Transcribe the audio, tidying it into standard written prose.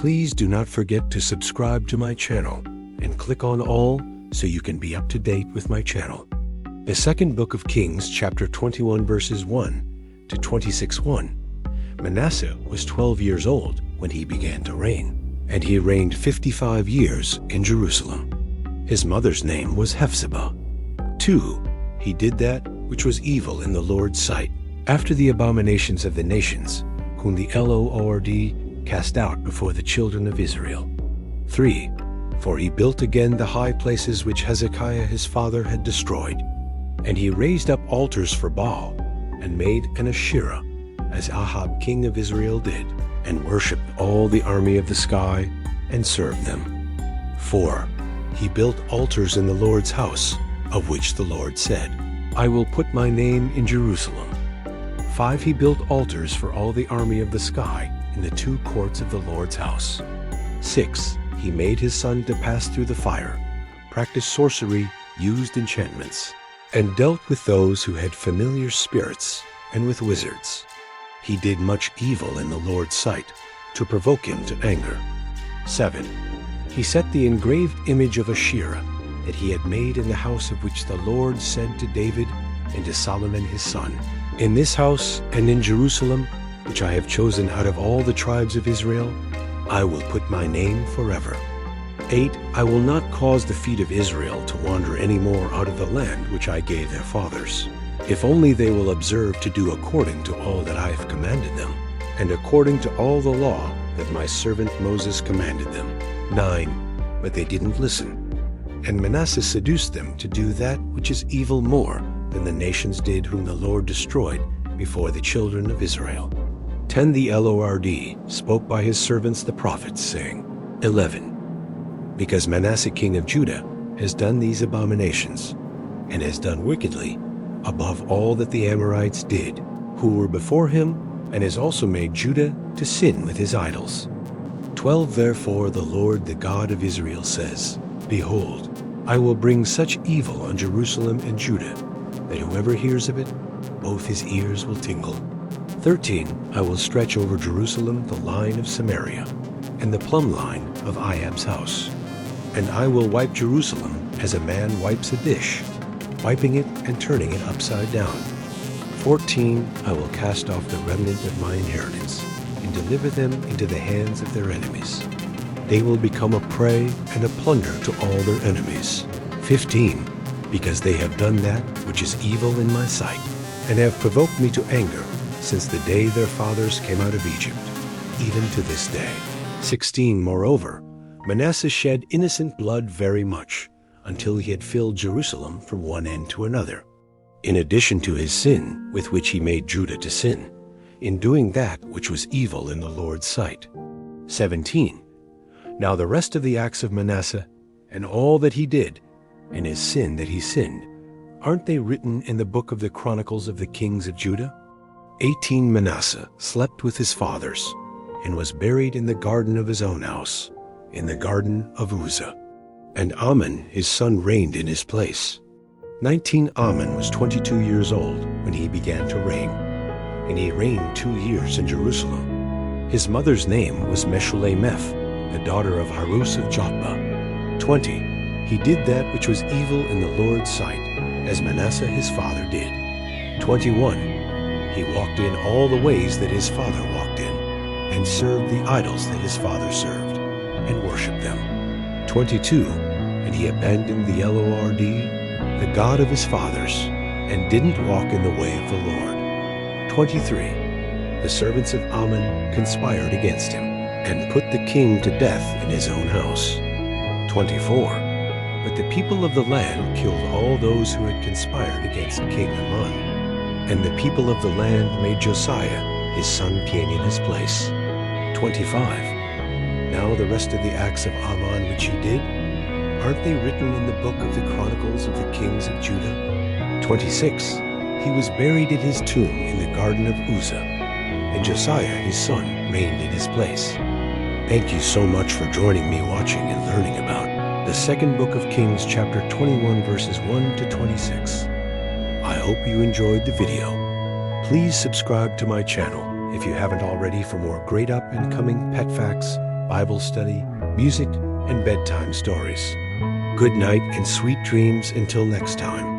Please do not forget to subscribe to my channel and click on all so you can be up to date with my channel. The second book of Kings, chapter 21, verses 1 to 26:1. Manasseh was 12 years old when he began to reign, and he reigned 55 years in Jerusalem. His mother's name was Hephzibah. 2. He did that which was evil in the Lord's sight, after the abominations of the nations, whom the Lord cast out before the children of Israel. 3. For he built again the high places which Hezekiah his father had destroyed, and he raised up altars for Baal, and made an Asherah, as Ahab king of Israel did, and worshipped all the army of the sky, and served them. 4. He built altars in the Lord's house, of which the Lord said, I will put my name in Jerusalem. 5. He built altars for all the army of the sky in the 2 courts of the Lord's house. 6. He made his son to pass through the fire, practiced sorcery, used enchantments, and dealt with those who had familiar spirits and with wizards. He did much evil in the Lord's sight, to provoke him to anger. 7. He set the engraved image of Asherah that he had made in the house of which the Lord said to David and to Solomon his son, In this house and in Jerusalem, which I have chosen out of all the tribes of Israel, I will put my name forever. 8. I will not cause the feet of Israel to wander any more out of the land which I gave their fathers, if only they will observe to do according to all that I have commanded them, and according to all the law that my servant Moses commanded them. 9. But they didn't listen, and Manasseh seduced them to do that which is evil more than the nations did whom the Lord destroyed before the children of Israel. 10. The Lord spoke by his servants the prophets, saying, 11. Because Manasseh king of Judah has done these abominations, and has done wickedly, above all that the Amorites did, who were before him, and has also made Judah to sin with his idols. 12. Therefore the Lord, the God of Israel, says, Behold, I will bring such evil on Jerusalem and Judah, that whoever hears of it, both his ears will tingle. 13. I will stretch over Jerusalem the line of Samaria, and the plumb line of Ahab's house. And I will wipe Jerusalem as a man wipes a dish, wiping it and turning it upside down. 14. I will cast off the remnant of my inheritance, and deliver them into the hands of their enemies. They will become a prey and a plunder to all their enemies. 15. Because they have done that which is evil in my sight, and have provoked me to anger since the day their fathers came out of Egypt, even to this day. 16. Moreover, Manasseh shed innocent blood very much, until he had filled Jerusalem from one end to another, in addition to his sin with which he made Judah to sin, in doing that which was evil in the Lord's sight. 17. Now the rest of the acts of Manasseh, and all that he did, and his sin that he sinned, aren't they written in the book of the Chronicles of the kings of Judah? 18. Manasseh slept with his fathers, and was buried in the garden of his own house, in the garden of Uzzah. And Amon his son reigned in his place. 19. Amon was 22 years old when he began to reign, and he reigned 2 years in Jerusalem. His mother's name was Meshullemeth, the daughter of Harus of Jotbah. 20. He did that which was evil in the Lord's sight, as Manasseh his father did. 21. He walked in all the ways that his father walked in, and served the idols that his father served, and worshipped them. 22. And he abandoned the Lord, the God of his fathers, and didn't walk in the way of the Lord. 23. The servants of Ammon conspired against him, and put the king to death in his own house. 24. But the people of the land killed all those who had conspired against King Ammon. And the people of the land made Josiah, his son, king in his place. 25. Now the rest of the acts of Ammon which he did, aren't they written in the book of the Chronicles of the kings of Judah? 26. He was buried in his tomb in the garden of Uzzah, and Josiah his son reigned in his place. Thank you so much for joining me watching and learning about the second book of Kings, chapter 21, verses 1 to 26. I hope you enjoyed the video. Please subscribe to my channel if you haven't already for more great up and coming pet facts Bible study, music, and bedtime stories. Good night and sweet dreams until next time.